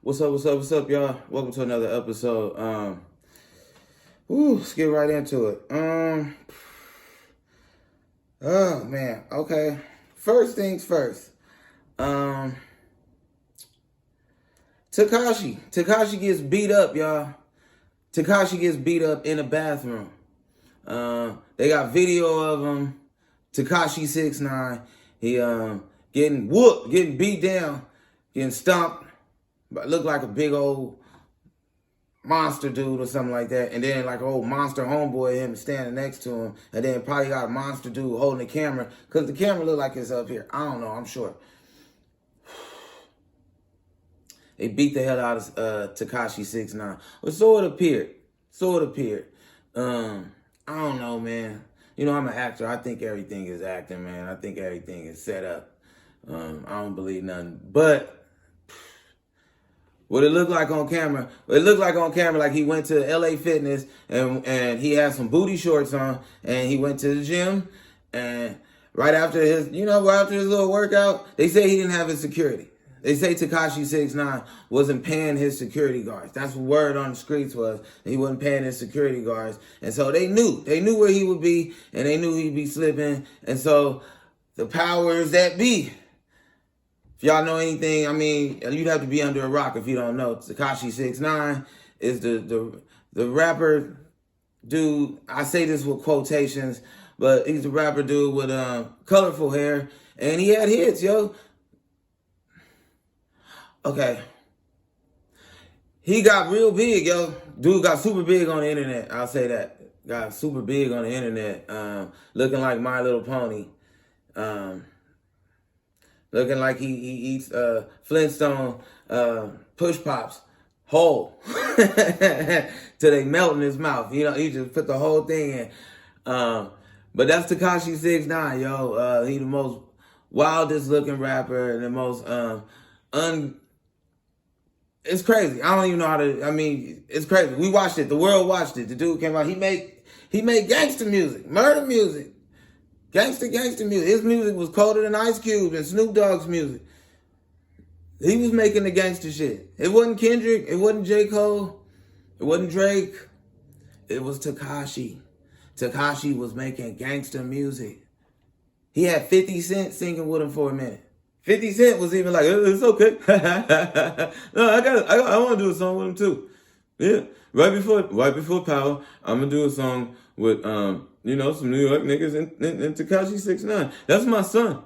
What's up, y'all? Welcome to another episode. Let's get right into it. Oh man, okay. First things first. Tekashi gets beat up, y'all. Tekashi gets beat up in a bathroom. They got video of him. Tekashi 6ix9ine. He getting whooped, getting beat down, getting stomped. But looked like a big old monster dude or something like that. And then like an old monster homeboy, him standing next to him. And then probably got a monster dude holding the camera. Because the camera looked like it's up here. I don't know, I'm sure. They beat the hell out of Tekashi 6ix9ine. Well, so it appeared. I don't know, man. You know, I'm an actor. I think everything is acting, man. I think everything is set up. I don't believe nothing. But what it looked like on camera, like he went to LA Fitness and he had some booty shorts on and he went to the gym and right after his little workout, they say he didn't have his security. They say Tekashi 6ix9ine wasn't paying his security guards. That's what word on the streets was. He wasn't paying his security guards. And so they knew where he would be and they knew he'd be slipping. And so the powers that be, if y'all know anything, I mean, you'd have to be under a rock if you don't know. Tekashi 6ix9ine is the rapper dude. I say this with quotations, but he's a rapper dude with colorful hair, and he had hits, yo. Okay. He got real big, yo. Dude got super big on the internet. I'll say that. Got super big on the internet, looking like My Little Pony. Looking like he eats Flintstone push pops whole till they melt in his mouth. You know, he just put the whole thing in. But that's Tekashi 6ix9ine, yo. He the most wildest looking rapper and the most It's crazy. I don't even know how to. I mean, it's crazy. We watched it. The world watched it. The dude came out. He made gangster music, murder music. Gangster music. His music was colder than Ice Cube and Snoop Dogg's music. He was making the gangster shit. It wasn't Kendrick. It wasn't J. Cole. It wasn't Drake. It was Tekashi. Tekashi was making gangster music. He had 50 Cent singing with him for a minute. 50 Cent was even like, it's okay. No, I want to do a song with him too. Yeah. Right before Power, I'm going to do a song with, some New York niggas and Tekashi 6ix9ine. That's my son.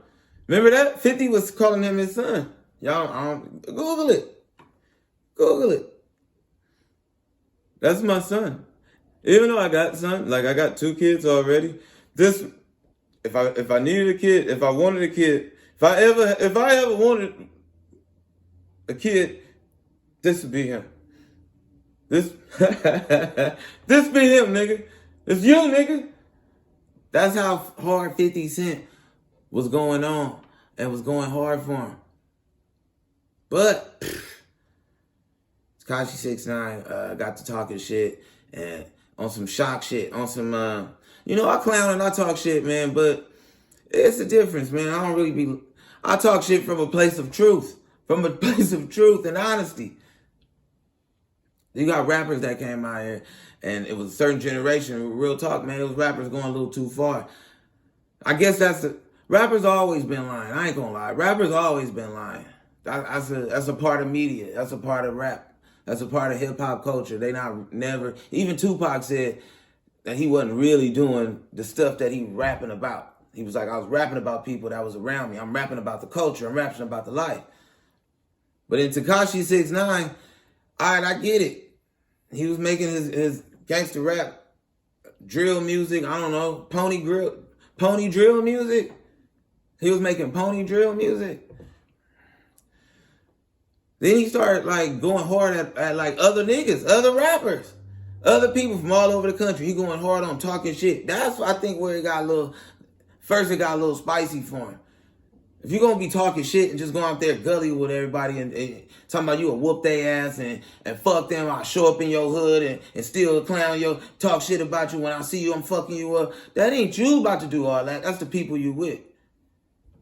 Remember that? 50 was calling him his son. Y'all, Google it. That's my son. Even though I got 2 kids already. If I needed a kid, if I wanted a kid, if I ever wanted a kid, this would be him. This be him, nigga. It's you, nigga. That's how hard 50 Cent was going on and was going hard for him. But Tekashi 6ix9ine got to talking shit and on some shock shit, on some, I clown and I talk shit, man, but it's a difference, man. I talk shit from a place of truth, and honesty. You got rappers that came out here, and it was a certain generation. Real talk, man. It was rappers going a little too far. I guess rappers always been lying. I ain't gonna lie. Rappers always been lying. That's a part of media. That's a part of rap. That's a part of hip hop culture. Even Tupac said that he wasn't really doing the stuff that he rapping about. He was like, I was rapping about people that was around me. I'm rapping about the culture. I'm rapping about the life. But in Tekashi 6ix9ine, all right, I get it. He was making his gangster rap, drill music, I don't know, pony drill music. He was making pony drill music. Then he started like going hard at like other niggas, other rappers, other people from all over the country. He going hard on talking shit. That's I think where it got a little spicy for him. If you're going to be talking shit and just go out there gully with everybody and talking about you will whoop their ass and fuck them, I'll show up in your hood and steal a clown, talk shit about you when I see you, I'm fucking you up. That ain't you about to do all that. That's the people you with.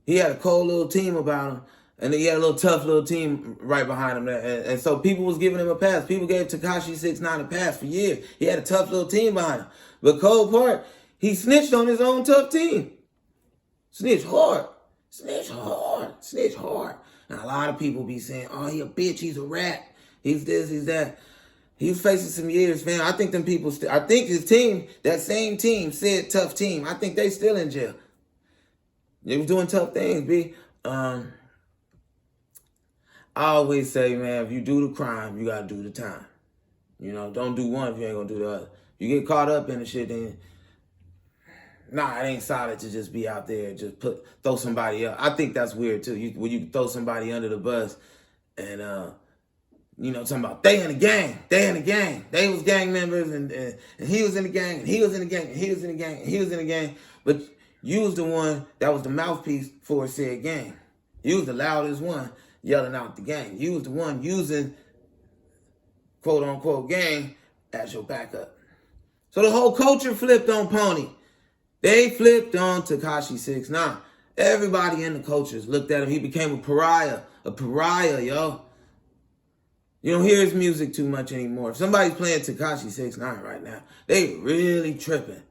He had a cold little team about him. And then he had a little tough little team right behind him. And so people was giving him a pass. People gave Tekashi 6ix9ine a pass for years. He had a tough little team behind him. But cold part, he snitched on his own tough team. Snitch hard. Snitch hard. Snitch hard. Now, a lot of people be saying, oh, he a bitch. He's a rat. He's this, he's that. He's facing some years, fam. I think them people I think his team, that same team, said tough team. I think they still in jail. They was doing tough things, B. I always say, man, if you do the crime, you got to do the time. You know, don't do one if you ain't going to do the other. You get caught up in the shit, then, nah, it ain't solid to just be out there and just throw somebody up. I think that's weird, too. When you throw somebody under the bus and, you know, talking about they in the gang. They was gang members and he was in the gang and he was in the gang and he was in the gang and he was in the gang. But you was the one that was the mouthpiece for said gang. You was the loudest one yelling out the gang. You was the one using quote unquote gang as your backup. So the whole culture flipped on Pony. They flipped on Tekashi 6ix9ine. Everybody in the cultures looked at him. He became a pariah, yo. You don't hear his music too much anymore. If somebody's playing Tekashi 6ix9ine right now, they really tripping.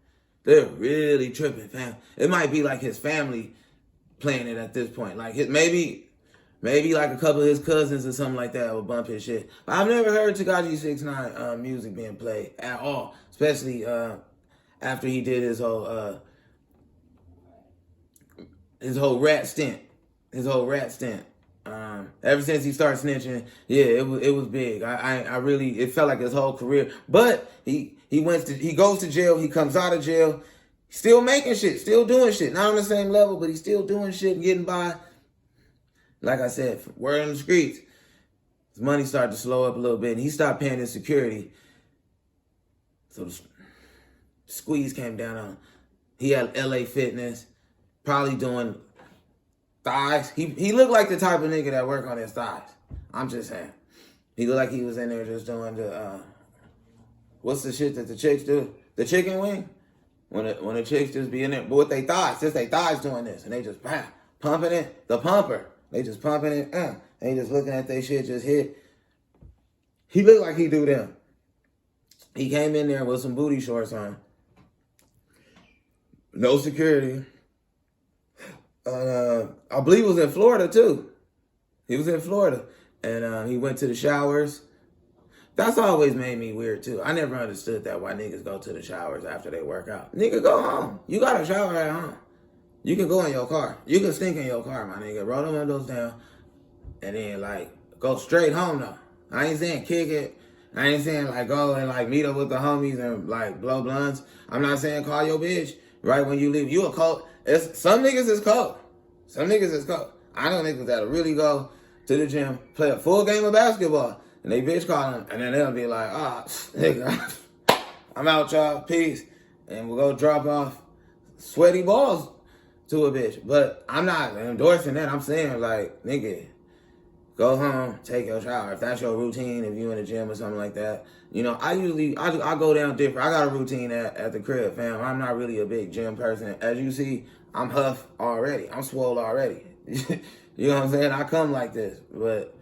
They're really tripping, fam. It might be like his family playing it at this point. Like maybe like a couple of his cousins or something like that will bump his shit. But I've never heard Tekashi 6ix9ine music being played at all, especially after he did his whole rat stint. Ever since he started snitching, yeah, it was big. I really, it felt like his whole career. But he goes to jail. He comes out of jail, still making shit, still doing shit. Not on the same level, but he's still doing shit and getting by. Like I said, word on the streets, his money started to slow up a little bit, and he stopped paying his security. So the squeeze came down on him. He had LA Fitness, probably doing thighs. He looked like the type of nigga that work on his thighs. I'm just saying. He looked like he was in there just doing the, what's the shit that the chicks do? The chicken wing? When the chicks just be in there, but with their thighs, just their thighs doing this, and they just pumping it, the pumper. They just pumping it, they just looking at their shit just hit. He looked like he do them. He came in there with some booty shorts on. No security. I believe it was in Florida, too. He was in Florida. And he went to the showers. That's always made me weird, too. I never understood that, why niggas go to the showers after they work out. Nigga, go home. You got a shower at home. You can go in your car. You can stink in your car, my nigga. Roll the windows down. And then, like, go straight home, though. I ain't saying kick it. I ain't saying, like, go and, like, meet up with the homies and, like, blow blunts. I'm not saying call your bitch right when you leave. You a cold. Some niggas is cold. I know niggas that'll really go to the gym, play a full game of basketball, and they bitch call them, and then they'll be like, nigga, I'm out, y'all, peace. And we'll go drop off sweaty balls to a bitch. But I'm not endorsing that. I'm saying, like, nigga, go home, take your shower. If that's your routine, if you in the gym or something like that. You know, I go down different. I got a routine at the crib, fam. I'm not really a big gym person. As you see, I'm huff already. I'm swole already. You know what I'm saying? I come like this. But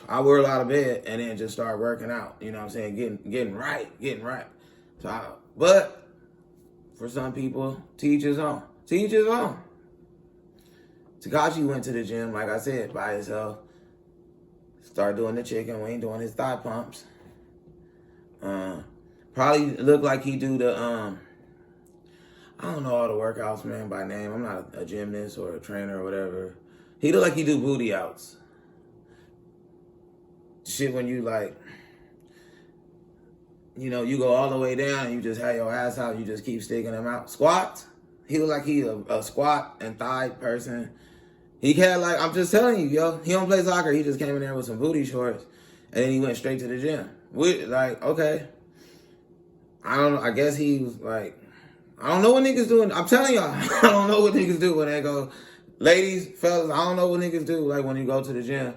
I whirl out of bed and then just start working out. You know what I'm saying? Getting right. So, but for some people, teach his own. Tekashi went to the gym, like I said, by himself. Started doing the chicken wing, doing his thigh pumps. Probably looked like he do the, I don't know all the workouts, man, by name. I'm not a gymnast or a trainer or whatever. He look like he do booty outs. Shit when you, like, you know, you go all the way down and you just have your ass out, you just keep sticking them out. Squats. He look like he a squat and thigh person. He had, like, I'm just telling you, yo, he don't play soccer. He just came in there with some booty shorts, and then he went straight to the gym. Like, okay. I don't know. I guess he was, like, I don't know what niggas doing. I'm telling y'all, I don't know what niggas do when they go. Ladies, fellas, I don't know what niggas do, like, when you go to the gym,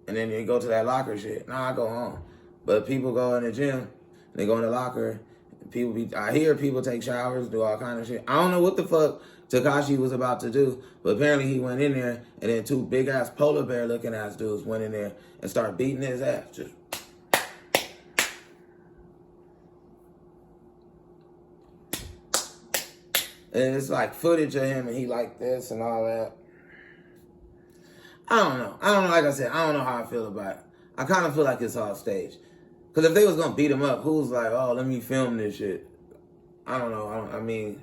and then you go to that locker shit. Nah, I go home. But people go in the gym, they go in the locker, I hear people take showers, do all kind of shit. I don't know what the fuck Tekashi was about to do. But apparently he went in there, and then two big-ass polar bear-looking ass dudes went in there and started beating his ass. Just... And it's like footage of him, and he like this and all that. I don't know. Like I said, I don't know how I feel about it. I kind of feel like it's all staged. Because if they was going to beat him up, who's like, oh, let me film this shit? I don't know. I mean,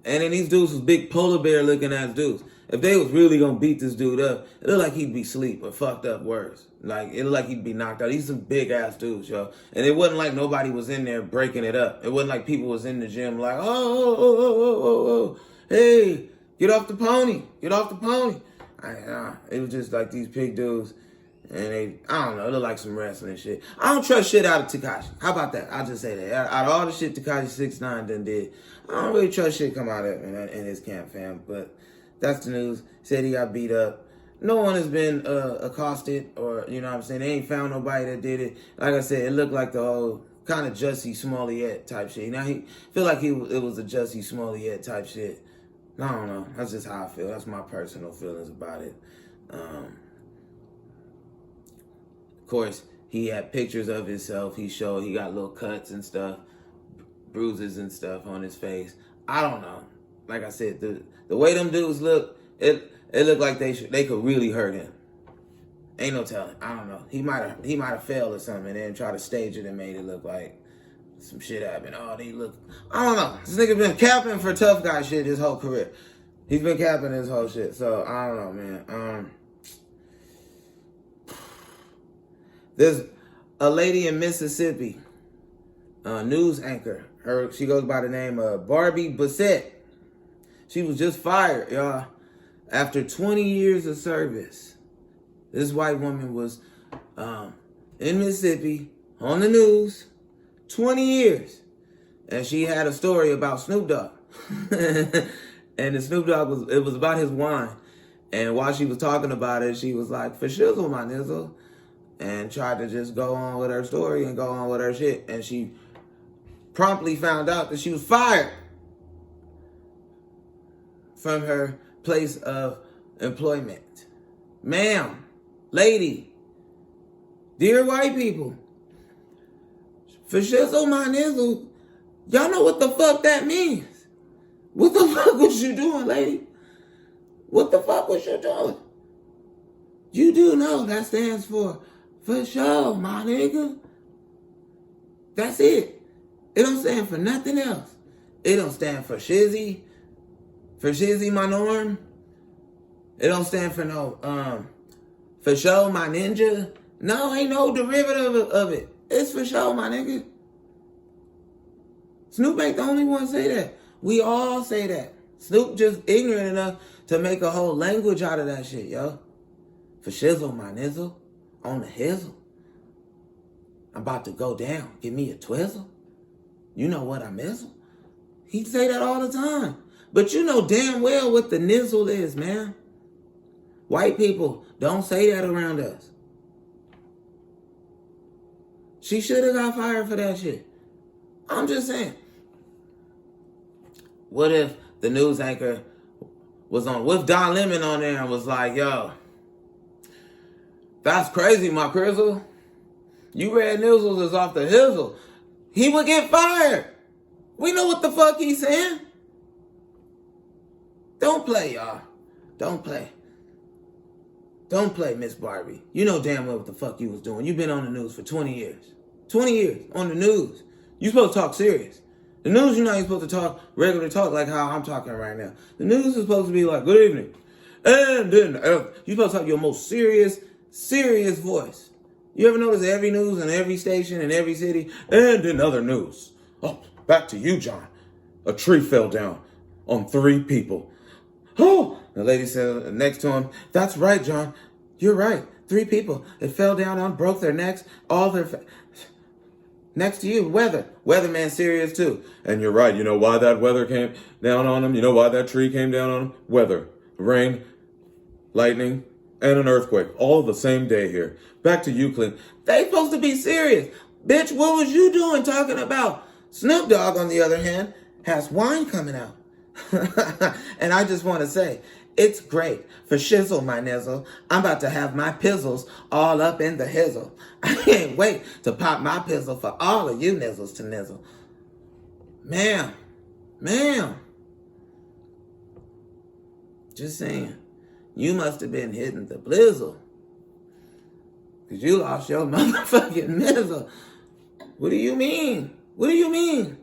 and then these dudes was big polar bear looking ass dudes. If they was really going to beat this dude up, it looked like he'd be asleep or fucked up worse. Like, it looked like he'd be knocked out. These some big ass dudes, yo. And it wasn't like nobody was in there breaking it up. It wasn't like people was in the gym like, oh, hey, get off the pony. Get off the pony. It was just like these big dudes. And I don't know, it looked like some wrestling shit. I don't trust shit out of Tekashi. How about that? I'll just say that. Out of all the shit Tekashi 6ix9ine done did, I don't really trust shit come out of in his camp, fam. But that's the news. Said he got beat up. No one has been accosted or, you know what I'm saying? They ain't found nobody that did it. Like I said, it looked like the whole kind of Jussie Smollett type shit. Now, he feel like it was a Jussie Smollett type shit. I don't know. That's just how I feel. That's my personal feelings about it. Of course, he had pictures of himself. He showed he got little cuts and stuff, bruises and stuff on his face. I don't know. Like I said, the way them dudes look, it looked like they could really hurt him. Ain't no telling. I don't know. He might have failed or something and then tried to stage it and made it look like some shit happened. Oh, they look. I don't know. This nigga been capping for tough guy shit his whole career. He's been capping his whole shit. So I don't know, man. There's a lady in Mississippi, news anchor. She goes by the name of Barbie Bassett. She was just fired, y'all, after 20 years of service. This white woman was in Mississippi on the news, 20 years, and she had a story about Snoop Dogg. And the Snoop Dogg it was about his wine. And while she was talking about it, she was like, "For shizzle, my nizzle," and tried to just go on with her story and go on with her shit. And she promptly found out that she was fired from her place of employment. Ma'am, lady, dear white people, for shizzle, my nizzle, y'all know what the fuck that means. What the fuck was you doing, lady? What the fuck was you doing? You do know that stands for sure, my nigga. That's it. It don't stand for nothing else. It don't stand for shizzy. For shizzy, my norm. It don't stand for no, for sure, my ninja. No, ain't no derivative of it. It's for sure, my nigga. Snoop ain't the only one say that. We all say that. Snoop just ignorant enough to make a whole language out of that shit, yo. For shizzle, my nizzle. On the hizzle. I'm about to go down. Give me a twizzle. You know what I mizzle. He say that all the time. But you know damn well what the nizzle is, man. White people don't say that around us. She should have got fired for that shit. I'm just saying. What if the news anchor was on with Don Lemon on there and was like, "Yo, that's crazy, my crizzle. You red nizzles is off the hizzle." He would get fired. We know what the fuck he's saying. Don't play, y'all. Don't play. Don't play, Miss Barbie. You know damn well what the fuck you was doing. You've been on the news for 20 years. 20 years on the news. You supposed to talk serious. The news, you know, you're supposed to talk regular talk like how I'm talking right now. The news is supposed to be like, "Good evening." And then you're supposed to have your most serious voice. You ever notice every news in every station in every city? And then other news. "Oh, back to you, John. A tree fell down on 3 people. Oh," the lady said next to him, "That's right, John. You're right. 3 people. It fell down on, broke their necks, all their... Next to you, weatherman serious too. And you're right. You know why that weather came down on them? You know why that tree came down on them? Weather, rain, lightning, and an earthquake. All the same day here. Back to you, Clint." They supposed to be serious. Bitch, what was you doing talking about? Snoop Dogg, on the other hand, has wine coming out. And I just want to say, it's great for shizzle, my nizzle. I'm about to have my pizzles all up in the hizzle. I can't wait to pop my pizzle for all of you nizzles to nizzle. Ma'am. Just saying, you must have been hitting the blizzle. Because you lost your motherfucking nizzle. What do you mean? What do you mean?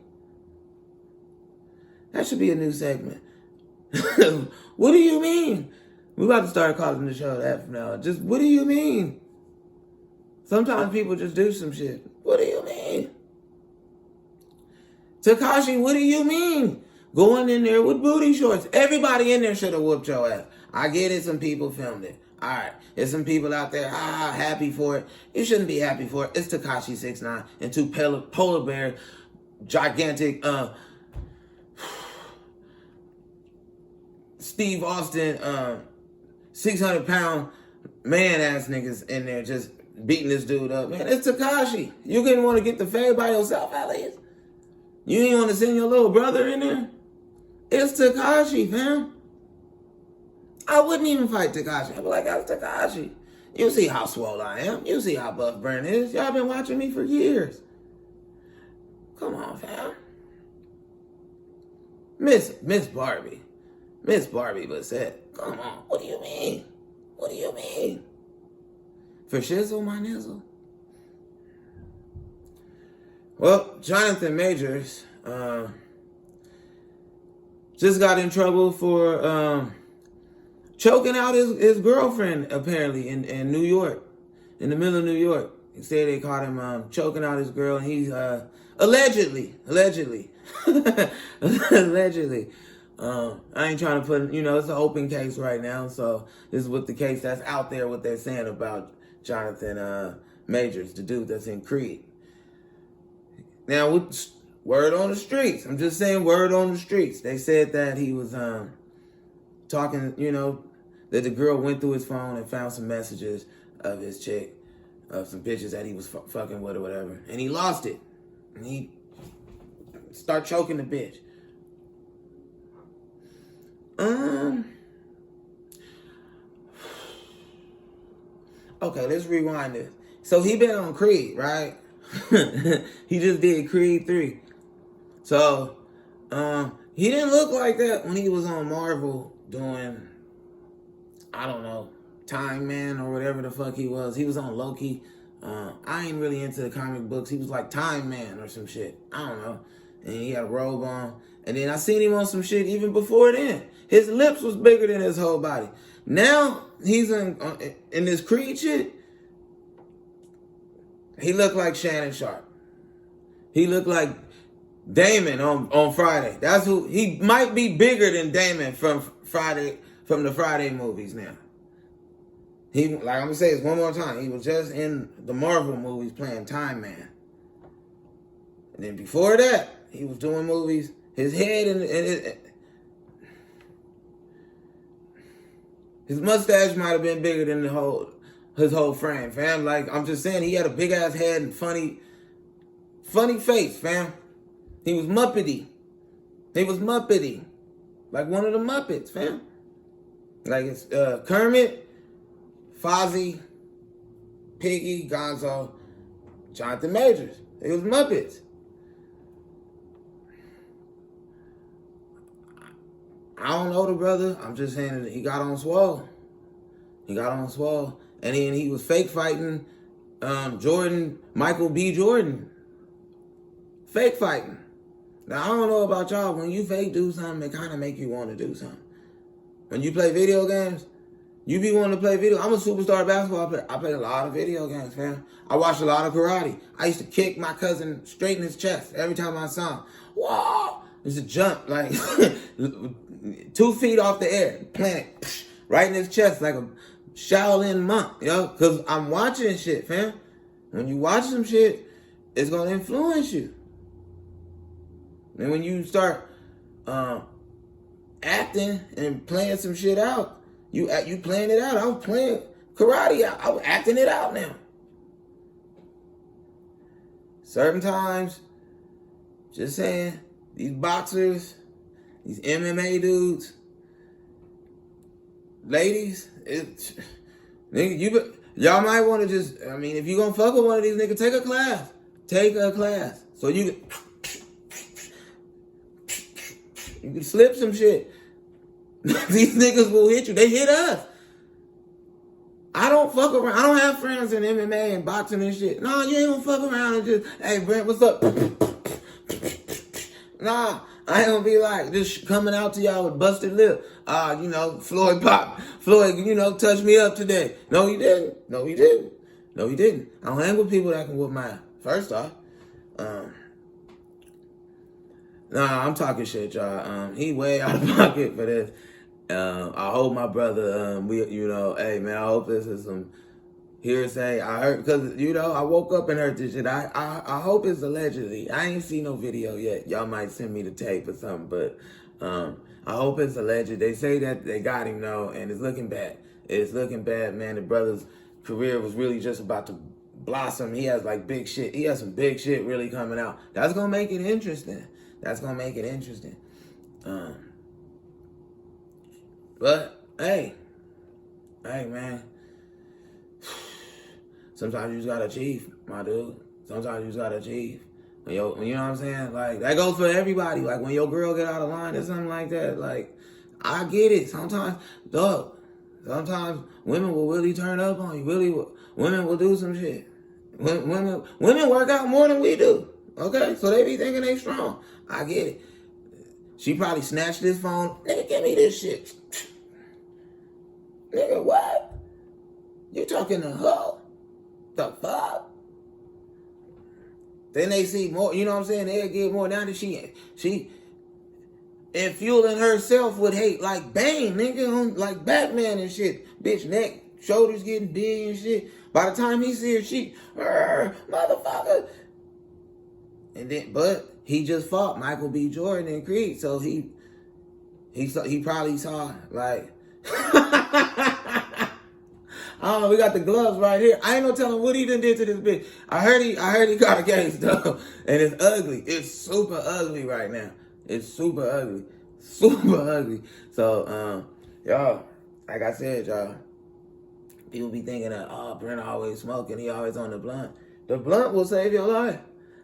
That should be a new segment. What do you mean? We're about to start calling the show that from now on. Just, what do you mean? Sometimes people just do some shit. What do you mean? Tekashi, what do you mean? Going in there with booty shorts. Everybody in there should have whooped your ass. I get it, some people filmed it. Alright, there's some people out there, happy for it. You shouldn't be happy for it. It's Tekashi 6ix9ine and two polar bear, gigantic, Steve Austin, 600-pound man-ass niggas in there just beating this dude up. Man, it's Tekashi. You didn't want to get the fade by yourself, at least. You didn't want to send your little brother in there. It's Tekashi, fam. I wouldn't even fight Tekashi. I'd be like, that's Tekashi. You see how swole I am. You see how buff Brent is. Y'all been watching me for years. Come on, fam. Miss Barbie. Miss Barbie was said, come on, what do you mean? What do you mean? For shizzle, my nizzle. Well, Jonathan Majors just got in trouble for choking out his girlfriend, apparently, in New York, in the middle of New York. He said they caught him choking out his girl, and he's allegedly. I ain't trying to put, it's an open case right now, so this is what the case that's out there, what they're saying about Jonathan Majors, the dude that's in Creed. Now, with word on the streets, I'm just saying word on the streets. They said that he was talking, that the girl went through his phone and found some messages of his chick, of some bitches that he was fucking with or whatever, and he lost it. And he start choking the bitch. Okay, let's rewind this. So he been on Creed, right? He just did Creed 3. So, he didn't look like that when he was on Marvel doing, I don't know, Time Man or whatever the fuck he was. He was on Loki. I ain't really into the comic books. He was like Time Man or some shit. I don't know. And he had a robe on. And then I seen him on some shit even before then. His lips was bigger than his whole body. Now, he's in this Creed shit. He looked like Shannon Sharp. He looked like Damon on Friday. That's who, he might be bigger than Damon from the Friday movies now. He, like I'm gonna say this one more time, he was just in the Marvel movies playing Time Man. And then before that, he was doing movies, his head and his mustache might have been bigger than his whole frame, fam. Like, I'm just saying, he had a big ass head and funny face, fam. He was Muppety. Like one of the Muppets, fam. Like it's Kermit, Fozzie, Piggy, Gonzo, Jonathan Majors. It was Muppets. I don't know the brother. I'm just saying that he got on swole. And then he was fake fighting Michael B. Jordan. Fake fighting. Now, I don't know about y'all. When you fake do something, it kind of make you want to do something. When you play video games, you be wanting to play video. I'm a superstar basketball player. I play a lot of video games, fam. I watched a lot of karate. I used to kick my cousin straight in his chest every time I saw him. Whoa! It's a jump, like 2 feet off the air, plant right in his chest like a Shaolin monk, because I'm watching shit, fam. When you watch some shit, it's going to influence you. And when you start acting and playing some shit out, you playing it out. I was playing karate out. I was acting it out now. Certain times, just saying, these boxers, These MMA dudes, ladies, nigga, y'all might want to just, I mean, if you gonna fuck with one of these niggas, take a class. Take a class. So you can slip some shit. These niggas will hit you. They hit us. I don't fuck around. I don't have friends in MMA and boxing and shit. No, you ain't gonna fuck around and just, hey, Brent, what's up? Nah, I ain't gonna be like, just coming out to y'all with busted lip. Floyd, touched me up today. No, he didn't. No, he didn't. No, he didn't. I don't hang with people that can whoop my ass. First off. Nah, I'm talking shit, y'all. He way out of pocket for this. I hope my brother, hey man, I hope this is some hearsay. I heard, because, I woke up and heard this shit. I hope it's allegedly. I ain't seen no video yet. Y'all might send me the tape or something, but I hope it's alleged. They say that they got him though, and it's looking bad. It's looking bad, man. The brother's career was really just about to blossom. He has like big shit. He has some big shit really coming out. That's gonna make it interesting. But hey, man. Sometimes you just gotta achieve, my dude. Sometimes you just gotta achieve. You know what I'm saying? Like, that goes for everybody. Like, when your girl get out of line or something like that, like, I get it. Sometimes women will really turn up on you. Women will do some shit. Women work out more than we do. Okay? So they be thinking they strong. I get it. She probably snatched his phone. Nigga, give me this shit. Nigga, what? You talking to her? The fuck? Then they see more, you know what I'm saying? They'll get more. Now that she fueling herself with hate like Bane, nigga, like Batman and shit. Bitch, neck, shoulders getting big and shit. By the time he see her, she, motherfucker. And then, but he just fought Michael B. Jordan in Creed, so he probably saw, like, oh, we got the gloves right here. I ain't no telling what he done did to this bitch. I heard he got a case though, and it's ugly. It's super ugly right now. It's super ugly, So, y'all, like I said, y'all, people be thinking that, oh, Brent always smoking. He always on the blunt. The blunt will save your life.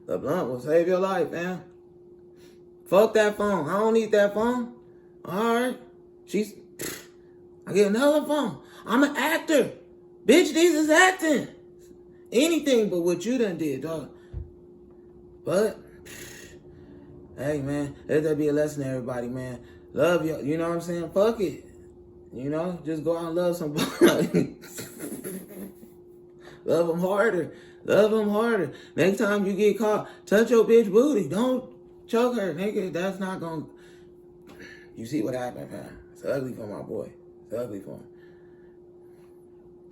The blunt will save your life, man. Fuck that phone. I don't need that phone. All right, I get another phone. I'm an actor. Bitch, this is acting. Anything but what you done did, dog. But, hey, man, let that be a lesson to everybody, man. Love you. You know what I'm saying? Fuck it. Just go out and love somebody. Love them harder. Next time you get caught, touch your bitch booty. Don't choke her, nigga. That's not gonna... You see what happened, man? It's ugly for my boy. It's ugly for him.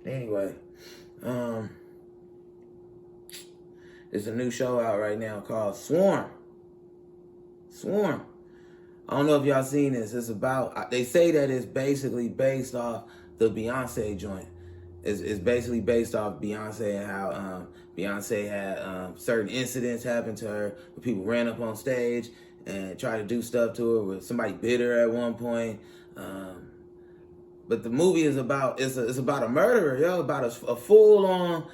Anyway, there's a new show out right now called Swarm. I don't know if y'all seen this. It's about, they say that it's basically based off the Beyonce joint. It's basically based off Beyonce and how Beyonce had certain incidents happen to her where people ran up on stage and tried to do stuff to her, where somebody bit her at one point. But the movie is about, it's about a murderer, about a full-on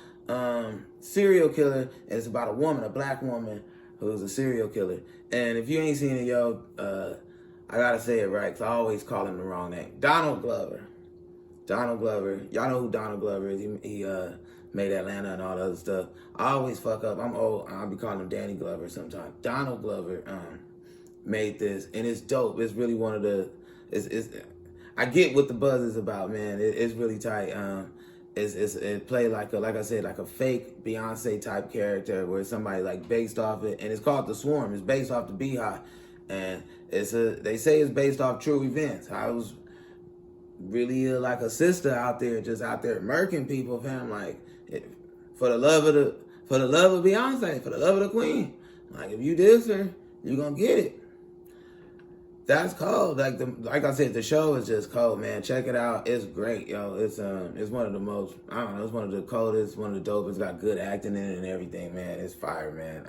serial killer, and it's about a woman, a black woman, who's a serial killer. And if you ain't seen it, I gotta say it right, because I always call him the wrong name. Donald Glover. Y'all know who Donald Glover is. He made Atlanta and all the other stuff. I always fuck up. I'm old. I'll be calling him Danny Glover sometimes. Donald Glover made this, and it's dope. It's really one of the... I get what the buzz is about, man. It's really tight. It played like I said, like a fake Beyonce type character, where somebody like based off it, and it's called The Swarm. It's based off the Beehive, and they say it's based off true events. I was really like a sister out there, just out there murking people, fam. Like, for the love of Beyonce, for the love of the queen. Like, if you diss her, you gonna get it. That's cold. Like I said, the show is just cold, man. Check it out. It's great, yo. It's one of the most, I don't know, it's one of the coldest, one of the dopest. Got good acting in it and everything, man. It's fire, man.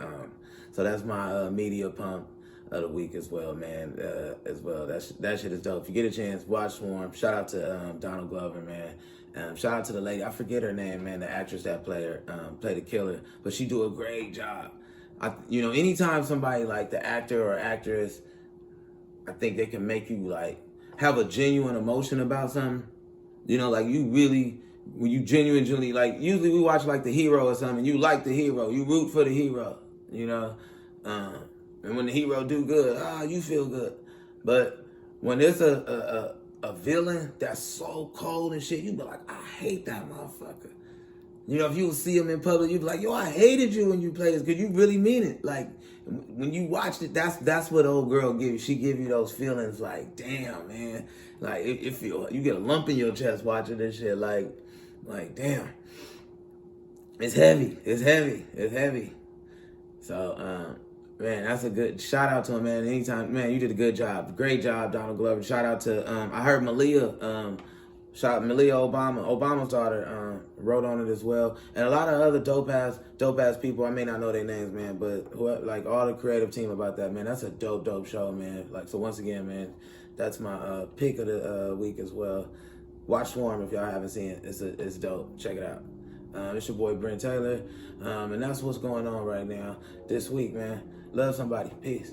So that's my media pump. of the week as well, man. As well, that shit is dope. If you get a chance, watch Swarm. Shout out to Donald Glover, man. Shout out to the lady. I forget her name, man. The actress that played the killer, but she do a great job. Anytime somebody like the actor or actress, I think they can make you like have a genuine emotion about something. Like you really, when you genuinely, like, usually we watch like the hero or something, you like the hero, you root for the hero, and when the hero do good, you feel good. But when it's a villain that's so cold and shit, you be like, I hate that motherfucker. If you see him in public, you be like, yo, I hated you when you played this, because you really mean it. Like, when you watched it, that's what old girl gives you. She give you those feelings like, damn, man. Like, if you get a lump in your chest watching this shit, like, damn. It's heavy. It's heavy. It's heavy. So, man, that's a good shout out to him, man. Anytime, man, you did a good job. Great job, Donald Glover. Shout out to, I heard Malia, Malia Obama's daughter, wrote on it as well, and a lot of other dope ass people. I may not know their names, man, but like all the creative team about that, man. That's a dope show, man. Like, so once again, man, that's my pick of the week as well. Watch Swarm if y'all haven't seen it. It's dope. Check it out. It's your boy Brent Taylor, and that's what's going on right now this week, man. Love somebody. Peace.